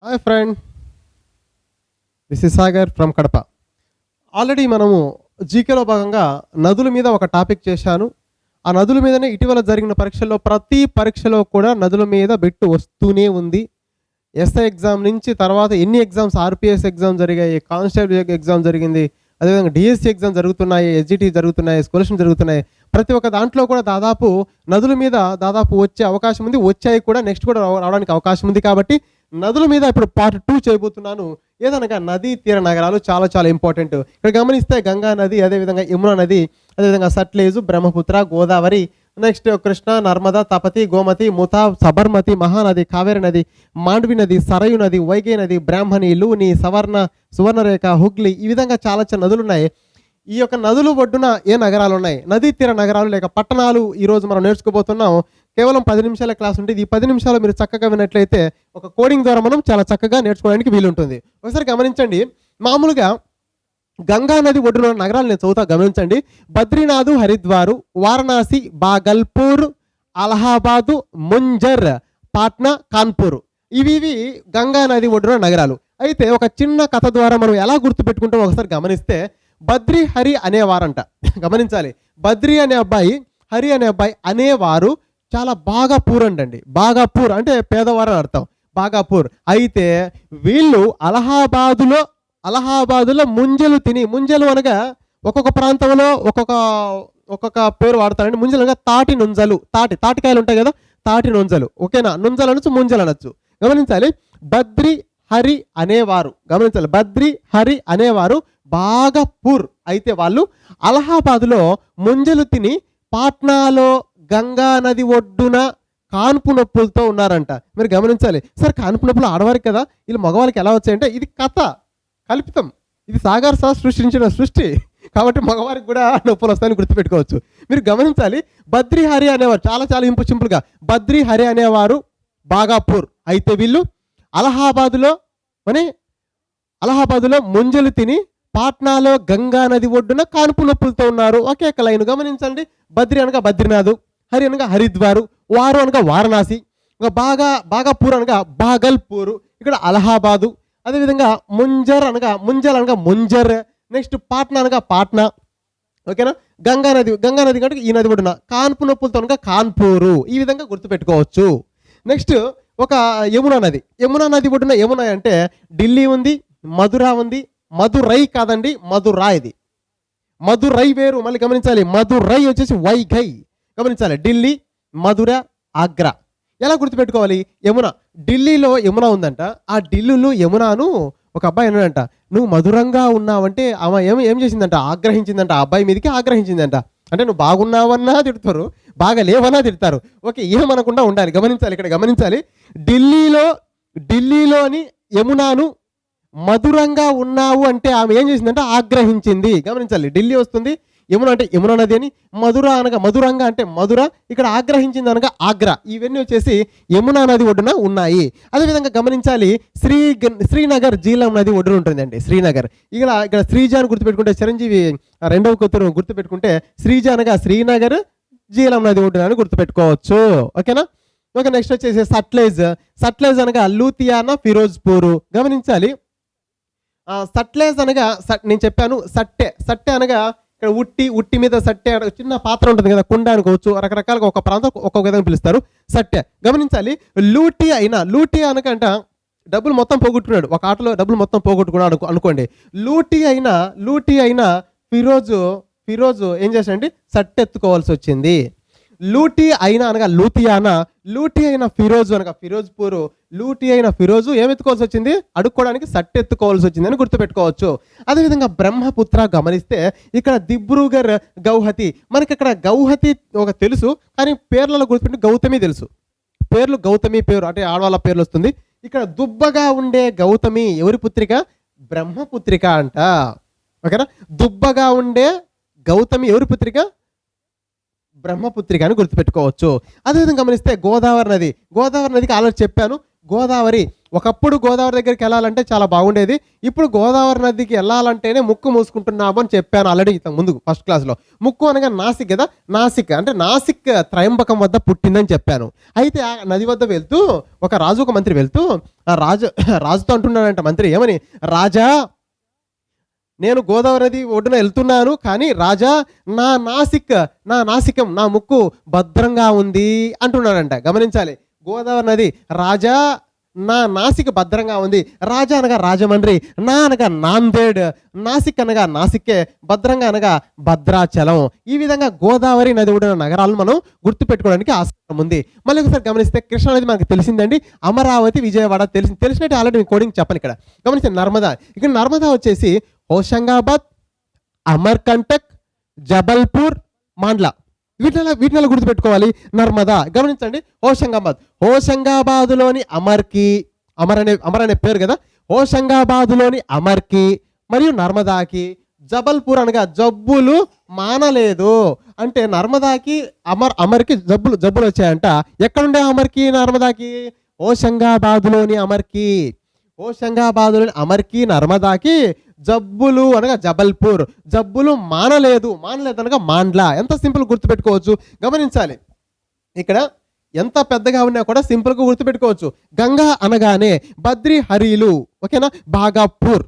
Hi friend, this is Sagar from Kadapa. Already మనము జీకేలో భాగంగా నదుల మీద ఒక టాపిక్ చేశాను. ఆ నదుల మీదనే ఇటీవల జరిగిన పరీక్షల్లో ప్రతి పరీక్షలో కూడా నదుల మీద బిట్టు వస్తూనే ఉంది. ఎస్ఐ ఎగ్జామ్ నుంచి తర్వాత ఎన్ని ఎగ్జామ్స్, ఆర్పిఎస్ ఎగ్జామ్ జరిగాయి, కానిస్టేబుల్ ఎగ్జామ్ జరిగింది, అదేవిధంగా డిఎస్సి ఎగ్జామ్ జరుగుతున్నాయి, ఎస్జిటి జరుగుతున్నాయి, స్కాలర్షిప్ జరుగుతున్నాయి. ప్రతి ఒక్క దాంట్లో కూడా దాదాపు నదుల మీద దాదాపు వచ్చే అవకాశం ఉంది, వచ్చాయి కూడా, నెక్స్ట్ కూడా రావడానికి అవకాశం ఉంది. కాబట్టి నదుల మీద ఇప్పుడు పార్ట్ 2 చేయబోతున్నాను. ఏదనగా నదీ తీర నగరాలు చాలా చాలా ఇంపార్టెంట్. ఇక్కడ గమనిస్తే గంగా నది, అదేవిధంగా యమునా నది, అదేవిధంగా సట్లేజు, బ్రహ్మపుత్ర, గోదావరి, నెక్స్ట్ కృష్ణ, నర్మదా, తపతి, గోమతి, ముతా, సబర్మతి, మహానది, కావేరి నది, మాండవి నది, సరయు నది, వైగే నది, బ్రాహ్మణి, లూని, సువర్ణరేఖ, హుగ్లీ, ఈ విధంగా చాలా చాలా నదులు ఉన్నాయి. ఈ యొక్క నదులు ఒడ్డున ఏ నగరాలు ఉన్నాయి, నదీ తీర నగరాలు లేక పట్టణాలు ఈరోజు మనం నేర్చుకోబోతున్నాం. కేవలం 10 నిమిషాల క్లాస్ ఉంటుంది. ఈ 10 నిమిషాలు మీరు చక్కగా విన్నట్లయితే ఒక కోడింగ్ ద్వారా మనం చాలా చక్కగా నేర్చుకోవడానికి వీలుంటుంది. ఒకసారి గమనించండి. మామూలుగా గంగా నది ఒడ్డున నగరాలు నేను చదువుతా, గమనించండి. బద్రీనాథు, హరిద్వారు, వారణాసి, బాగల్పూర్, అలహాబాదు, ముంజర్, పాట్నా, కాన్పూర్, ఇవి గంగా నది ఒడ్డున నగరాలు. అయితే ఒక చిన్న కథ ద్వారా మనం ఎలా గుర్తుపెట్టుకుంటాం ఒకసారి గమనిస్తే, బద్రి హరి అనేవారంట. గమనించాలి, బద్రి అనే అబ్బాయి, హరి అనే అబ్బాయి అనేవారు చాలా బాగా పూర్ అండి. బాగా పూర్ అంటే పేదవారు అని అర్థం, బాగా పూర్. అయితే వీళ్ళు అలహాబాదులో ముంజలు తిని, ముంజలు అనగా ఒక్కొక్క ప్రాంతంలో ఒక్కొక్క పేరు వాడతారండి. ముంజలు అనగా తాటి నుంజలు, తాటికాయలు ఉంటాయి కదా, తాటి నుంజలు. ఓకేనా, నుంజలు అనొచ్చు, ముంజలు అనొచ్చు. గమనించాలి, బద్రి హరి అనేవారు, గమనించాలి, బద్రి హరి అనేవారు బాగా పూర్. అయితే వాళ్ళు అలహాబాదులో ముంజలు తిని పాట్నాలో గంగా నది ఒడ్డున కాన్పు నొప్పులతో ఉన్నారంట. మీరు గమనించాలి. సార్, కాన్పు నొప్పులు ఆడవారికి కదా, వీళ్ళు మగవారికి ఎలా వచ్చాయంటే ఇది కథ కల్పితం. ఇది సాగర్ సార్ సృష్టించిన సృష్టి కాబట్టి మగవారికి కూడా నొప్పులు వస్తాయని గుర్తుపెట్టుకోవచ్చు. మీరు గమనించాలి, బద్రి హరి అనేవారు చాలా చాలా సింపుల్గా బద్రి హరి అనేవారు బాగాపూర్. అయితే వీళ్ళు అలహాబాదులో ముంజలు తిని పాట్నాలో గంగా నది ఒడ్డున కాన్పు నొప్పులతో ఉన్నారు. ఒకే లైన్ గమనించండి. బద్రి అనగా బద్రీనాథు, హరి అనగా హరిద్వారు, వారు అనగా వారణాసి, బాగాపూర్ అనగా బాగల్పూరు, ఇక్కడ అలహాబాదు, అదేవిధంగా ముంజల్ అనగా ముంజర్, నెక్స్ట్ పాట్నా అనగా పాట్నా. ఓకేనా, గంగా నది కంటే ఈ నది ఒడ్డున కాన్పు నొప్పులతో అనగా కాన్పూరు. ఈ విధంగా గుర్తుపెట్టుకోవచ్చు. నెక్స్ట్ ఒక యమునా నది ఒడ్డున యమునా అంటే ఢిల్లీ ఉంది, మధుర ఉంది. మధురై కాదండి, మధురా. ఇది మధురై వేరు. మళ్ళీ గమనించాలి, మధురై వచ్చేసి వైఘై. గమనించాలి, ఢిల్లీ, మధుర, ఆగ్రా. ఎలా గుర్తుపెట్టుకోవాలి? యమునా, ఢిల్లీలో యమునా ఉందంట. ఆ ఢిల్లీలో యమునాను ఒక అబ్బాయి అన్నాడంట, నువ్వు మధురంగా ఉన్నావంటే ఆమె ఏం చేసిందంట, ఆగ్రహించిందంట. ఆ అబ్బాయి మీదకి ఆగ్రహించిందంట. అంటే నువ్వు బాగున్నావన్నా తిడతారు, బాగా లేవన్నా తిడతారు. ఓకే, ఏమనకుండా ఉండాలి. గమనించాలి, ఇక్కడ గమనించాలి, ఢిల్లీలోని యమునాను మధురంగా ఉన్నావు అంటే ఆమె ఏం చేసిందంటే ఆగ్రహించింది. గమనించాలి, ఢిల్లీ వస్తుంది, యమున అంటే యమునా నది అని, మధురంగా అంటే మధుర, ఇక్కడ ఆగ్రహించింది అనగా ఆగ్రా. ఇవన్నీ వచ్చేసి యమునా నది ఒడ్డున ఉన్నాయి. అదేవిధంగా గమనించాలి, శ్రీనగర్ జీలం నది ఒడ్డున ఉంటుందండి. శ్రీనగర్, ఇక్కడ శ్రీజ అని గుర్తుపెట్టుకుంటే, చిరంజీవి రెండవ కూతురు గుర్తుపెట్టుకుంటే శ్రీజ అనగా శ్రీనగర్ జీలం నది ఒడ్డున అని గుర్తుపెట్టుకోవచ్చు. ఓకేనా. ఓకే, నెక్స్ట్ వచ్చేసి సట్లేజ్ అనగా లూథియానా, ఫిరోజ్పూర్. గమనించాలి, సట్లేజ్ అనగా నేను చెప్పాను సట్టె అనగా ఇక్కడ ఉట్టి మీద సట్టె, చిన్న పాత్ర ఉంటుంది కదా, కుండ అనుకోవచ్చు, రకరకాలుగా ఒక ప్రాంతం ఒక్కొక్క విధంగా పిలుస్తారు, సట్టె. గమనించాలి, లూటీ అనకంట డబ్బులు మొత్తం పోగొట్టుకున్నాడు, ఒక ఆటలో డబ్బులు మొత్తం పోగొట్టుకున్నాడు అనుకోండి. లూటీ అయినా ఫిరోజు ఏం చేశాడంటే సట్టెత్తుకోవాల్సి వచ్చింది. లూటీ అయినా అనగా లూథియానా, లూటీ అయిన ఫిరోజు అనగా ఫిరోజ్పూర్, లూటీ అయిన ఫిరోజు ఏమెత్తుకోవాల్సి వచ్చింది, అడుక్కోవడానికి సట్టెత్తుకోవాల్సి వచ్చింది అని గుర్తుపెట్టుకోవచ్చు. అదేవిధంగా బ్రహ్మపుత్ర గమనిస్తే ఇక్కడ దిబ్రూగర్, గౌహతి. మనకి ఇక్కడ గౌహతి ఒక తెలుసు, కానీ పేర్లలో గుర్తుపెట్టి గౌతమి తెలుసు. గౌతమి పేరు అంటే ఆడవాళ్ళ పేర్లు వస్తుంది. ఇక్కడ దుబ్బగా ఉండే గౌతమి ఎవరి పుత్రిక, బ్రహ్మపుత్రిక అంట. ఓకేనా, దుబ్బగా ఉండే గౌతమి ఎవరి పుత్రిక, బ్రహ్మపుత్రిక అని గుర్తుపెట్టుకోవచ్చు. అదేవిధంగా గమనిస్తే గోదావరి నదికి ఆల్రెడీ చెప్పాను. ఒకప్పుడు గోదావరి దగ్గరికి వెళ్ళాలంటే చాలా బాగుండేది. ఇప్పుడు గోదావరి నదికి వెళ్ళాలంటేనే ముక్కు మూసుకుంటున్నాము అని చెప్పాను ఆల్రెడీ ముందు ఫస్ట్ క్లాస్లో. ముక్కు అనగా నాసిక్ కదా, నాసిక్ అంటే నాసిక్ త్రయంబకం వద్ద పుట్టిందని చెప్పాను. అయితే ఆ నది వద్ద వెళ్తూ ఒక మంత్రి వెళ్తూ రాజుతో అంటున్నాడంట మంత్రి, ఏమని, రాజా నేను గోదావరి నది ఒడ్డున వెళ్తున్నాను, కానీ రాజా నా నాసికం నా ముక్కు భద్రంగా ఉంది అంటున్నాడంట. గమనించాలి, గోదావరి నది, రాజా నా నాసిక్ భద్రంగా ఉంది. రాజా అనగా రాజమండ్రి, నా అనగా నాందేడ్, నాసిక్ అనగా నాసిక్కే, భద్రంగా అనగా భద్రాచలం. ఈ విధంగా గోదావరి నది ఒడ్డున నగరాలను మనం గుర్తుపెట్టుకోవడానికి ఆస్కారం ఉంది. మళ్ళీ ఒకసారి గమనిస్తే కృష్ణా నది మనకు తెలిసిందండి, అమరావతి, విజయవాడ తెలిసినట్టు ఆల్రెడీ మీకు కోడింగ్ చెప్పను. ఇక్కడ గమనించండి, నర్మదా. ఇక్కడ నర్మదా వచ్చేసి హోషంగాబాద్, అమర్కంటక్, జబల్పూర్, మాండ్లా, వీటిని గుర్తుపెట్టుకోవాలి. నర్మదా గమనించండి, హోషంగాబాదులోని అమర్ అనే పేరు కదా, హోషంగాబాదులోని అమర్కి మరియు నర్మదాకి, జబల్పూర్ అనగా జబ్బులు మానలేదు అంటే నర్మదాకి అమర్కి జబ్బులు వచ్చాయంట. ఎక్కడుండే అమర్కి నర్మదాకి? హోషంగాబాదులోని అమర్కి నర్మదాకి జబ్బులు అనగా జబల్పూర్, జబ్బులు మానలేదు అనగా మాండ్లా. ఎంత సింపుల్ గుర్తుపెట్టుకోవచ్చు. గమనించాలి, ఇక్కడ ఎంత పెద్దగా ఉన్నా కూడా సింపుల్గా గుర్తుపెట్టుకోవచ్చు. గంగా అనగానే బద్రి హరీలు, ఓకేనా, బాగాపూర్.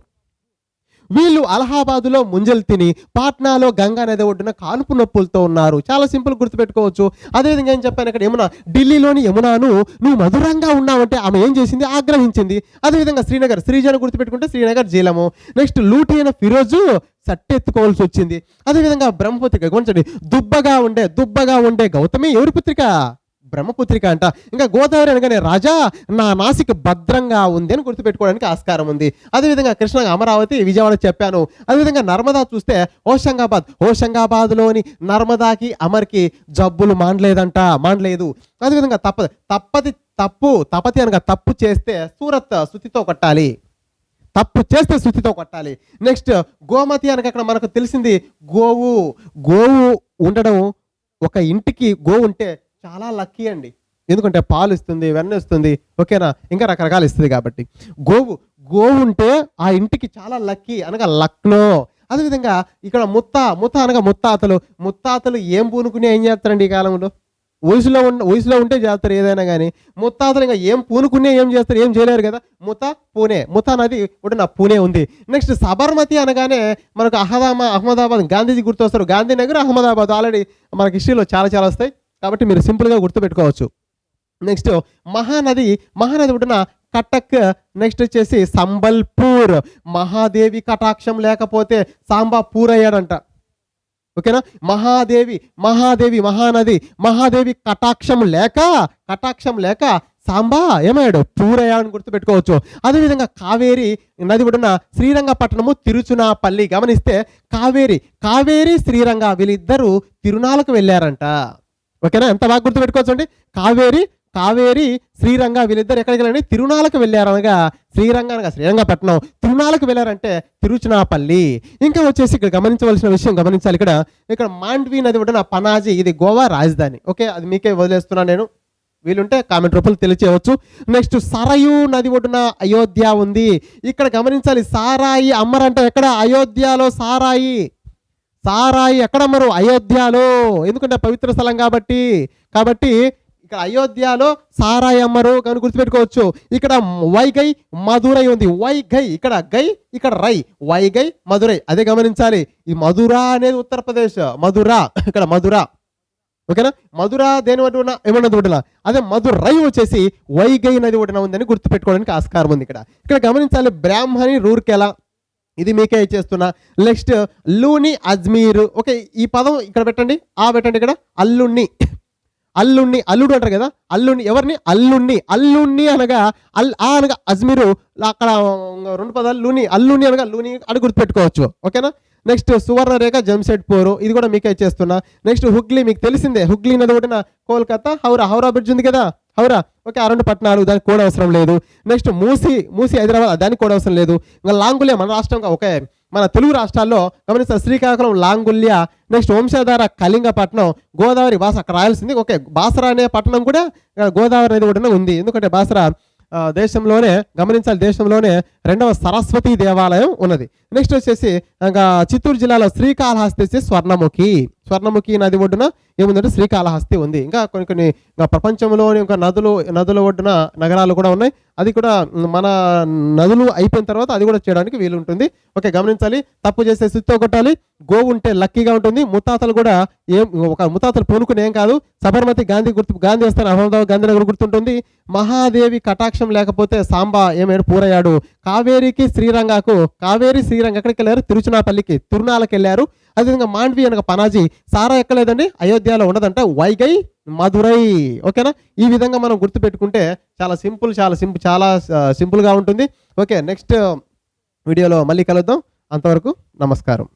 వీళ్ళు అలహాబాదులో ముంజలు తిని పాట్నాలో గంగా నది ఒడ్డున కానుపు నొప్పులతో ఉన్నారు. చాలా సింపుల్ గుర్తుపెట్టుకోవచ్చు. అదేవిధంగా ఏం చెప్పాను ఇక్కడ, యమున, ఢిల్లీలోని యమునాను నువ్వు మధురంగా ఉన్నావంటే ఆమె ఏం చేసింది? ఆగ్రహించింది. అదేవిధంగా శ్రీనగర్, శ్రీజను గుర్తుపెట్టుకుంటే శ్రీనగర్ జీలము. నెక్స్ట్ లూటి అయిన ఫిరోజు సట్టెత్తుకోవాల్సి వచ్చింది. అదేవిధంగా బ్రహ్మపుత్రిక గురించి, దుబ్బగా ఉండే గౌతమి ఎవరి పుత్రిక? బ్రహ్మపుత్రిక అంట. ఇంకా గోదావరి అనగానే రాజా నా నాసిక్ భద్రంగా ఉంది అని గుర్తుపెట్టుకోవడానికి ఆస్కారం ఉంది. అదేవిధంగా కృష్ణ, అమరావతి, విజయవాడ చెప్పాను. అదేవిధంగా నర్మదా చూస్తే హోషంగాబాద్లోని నర్మదాకి అమర్కి జబ్బులు మానలేదు. అదేవిధంగా తపతి అనగా తప్పు చేస్తే శుతితో కొట్టాలి. నెక్స్ట్ గోమతి అనగా అక్కడ మనకు తెలిసింది గోవు ఉండడం. ఒక ఇంటికి గోవు ఉంటే చాలా లక్కీ అండి, ఎందుకంటే పాలు ఇస్తుంది, వెన్న ఇస్తుంది, ఓకేనా, ఇంకా రకరకాలు ఇస్తుంది కాబట్టి. గోవు ఉంటే ఆ ఇంటికి చాలా లక్కీ అనగా లక్నో. అదేవిధంగా ఇక్కడ ముత్త అనగా ముత్తాతలు ఏం పూనుకుని ఏం చేస్తారండి ఈ కాలంలో? వయసులో ఉంటే చేస్తారు ఏదైనా కానీ. ముత్తాతలు ఇంకా ఏం పూనుకునే ఏం చేస్తారు? ఏం చేయలేరు కదా. ముతా నది ఒడ్డున పూణే ఉంది. నెక్స్ట్ సబర్మతి అనగానే మనకు అహ్మదాబాద్, గాంధీజీ గుర్తొస్తారు. గాంధీనగర్, అహ్మదాబాద్ ఆల్రెడీ మనకి హిస్టరీలో చాలా వస్తాయి కాబట్టి మీరు సింపుల్గా గుర్తుపెట్టుకోవచ్చు. నెక్స్ట్ మహానది ఒడ్డున కటక్. నెక్స్ట్ వచ్చేసి సంబల్పూర్. మహాదేవి కటాక్షం లేకపోతే సాంబా పూర్ అయ్యాడంట, ఓకేనా. మహాదేవి కటాక్షం లేక సాంబా ఏమయ్యాడు? పూరయ్యాడని గుర్తుపెట్టుకోవచ్చు. అదేవిధంగా కావేరి నది ఒడ్డున శ్రీరంగపట్టణము, తిరుచునాపల్లి. గమనిస్తే కావేరి శ్రీరంగ వీళ్ళిద్దరూ తిరునాళ్ళకు వెళ్ళారంట, ఓకేనా. ఎంత బాగా గుర్తుపెట్టుకోవచ్చు అండి. కావేరి శ్రీరంగ వీళ్ళిద్దరు ఎక్కడికి వెళ్ళండి? తిరునాళ్ళకు వెళ్ళారనగా శ్రీరంగపట్నం, తిరునాళ్ళకు వెళ్ళారంటే తిరుచునాపల్లి. ఇంకా వచ్చేసి ఇక్కడ గమనించవలసిన విషయం గమనించాలి. ఇక్కడ మాండ్వి నది ఒడ్డున పనాజీ, ఇది గోవా రాజధాని, ఓకే. అది మీకే వదిలేస్తున్నాను నేను, వీలుంటే కామెంట్ రూపంలో తెలియచేయవచ్చు. నెక్స్ట్ సరయూ నది ఒడ్డున అయోధ్య ఉంది. ఇక్కడ గమనించాలి, సారాయి అమ్మరంటే ఎక్కడ? అయోధ్యలో సారాయి ఎక్కడ అమ్మరు? అయోధ్యలో, ఎందుకంటే పవిత్ర స్థలం కాబట్టి ఇక్కడ అయోధ్యలో సారాయి అమ్మరు కానీ గుర్తుపెట్టుకోవచ్చు. ఇక్కడ వైగై మధురై ఉంది. ఇక్కడ గై, ఇక్కడ రై, వైగై మధురై. అదే గమనించాలి. ఈ మధురా అనేది ఉత్తరప్రదేశ్, ఇక్కడ మధురా, ఓకేనా. మధుర దేని ఒడ్డున? ఏమన్నది ఒడ్డున. అదే మధురై వచ్చేసి వైగై నది ఒడ్డున ఉందని గుర్తుపెట్టుకోవడానికి ఆస్కారం ఉంది. ఇక్కడ గమనించాలి, బ్రాహ్మణి రూర్కెలా, ఇది మీకే ఇచ్చేస్తున్నా. Next Luni Ajmer, okay. ఈ పదం ఇక్కడ పెట్టండి, ఇక్కడ అల్లుడు అంటారు కదా. ఎవరిని? అల్లుణ్ణి అనగా అనగా అజ్మీరు. అక్కడ రెండు పదాలు, అల్లుణ్ణి అనగా లూని అని గుర్తుపెట్టుకోవచ్చు, ఓకేనా. నెక్స్ట్ సువర్ణరేఖ, జంషెడ్పూర్, ఇది కూడా మీకే ఇచ్చేస్తున్నా. నెక్స్ట్ హుగ్లీ, మీకు తెలిసిందే, హుగ్లీ నది ఒడ్డున కోల్కతా, హౌరా బ్రిడ్జ్ ఉంది కదా, ఓకే. ఆ రెండు పట్టణాలు, దానికి కూడా అవసరం లేదు. నెక్స్ట్ మూసి హైదరాబాద్, దానికి కూడా అవసరం లేదు. ఇంకా లాంగుల్య మన రాష్ట్రంగా, ఓకే, మన తెలుగు రాష్ట్రాల్లో గమనిస్తారు, శ్రీకాకుళం లాంగుల్య. నెక్స్ట్ వంశధార కళింగపట్నం, గోదావరి బాస అక్కడ రాయాల్సింది, ఓకే. బాసరా అనే పట్టణం కూడా గోదావరి నది ఒడ్డున ఉంది, ఎందుకంటే బాసరా దేశంలోనే గమనించాలి, దేశంలోనే రెండవ సరస్వతి దేవాలయం ఉన్నది. నెక్స్ట్ వచ్చేసి ఇంకా చిత్తూరు జిల్లాలో శ్రీకాళహస్తి వచ్చి స్వర్ణముఖి నది ఒడ్డున ఏముందంటే శ్రీకాళహస్తి ఉంది. ఇంకా కొన్ని ఇంకా ప్రపంచంలోని ఇంకా నదుల ఒడ్డున నగరాలు కూడా ఉన్నాయి. అది కూడా మన నదులు అయిపోయిన తర్వాత అది కూడా చేయడానికి వీలు ఉంటుంది. ఓకే, గమనించాలి. తప్పు చేస్తే సుత్తో కొట్టాలి. గోవు ఉంటే లక్కీగా ఉంటుంది. ముత్తాతలు కూడా ముత్తాతలు పూనుకుని ఏం కాదు. సబర్మతి గాంధీ వస్తాను, అహ్మదాబాద్ గాంధీనగర్ గుర్తుంటుంది. మహాదేవి కటాక్షం లేకపోతే సాంబా ఏమైనా పూరయ్యాడు. కావేరి శ్రీరంగ ఎక్కడికి వెళ్ళారు? తిరుచునాపల్లికి, తిరునాళ్ళకి వెళ్ళారు. అదేవిధంగా మాండ్వి అనగా పనాజీ సారా ఎక్కలేదండి, అయోధ్యలో ఉండదంట, వైగై మధురై. ఓకేనా, ఈ విధంగా మనం గుర్తుపెట్టుకుంటే చాలా సింపుల్గా ఉంటుంది. ఓకే, నెక్స్ట్ వీడియోలో మళ్ళీ కలుద్దాం. అంతవరకు నమస్కారం.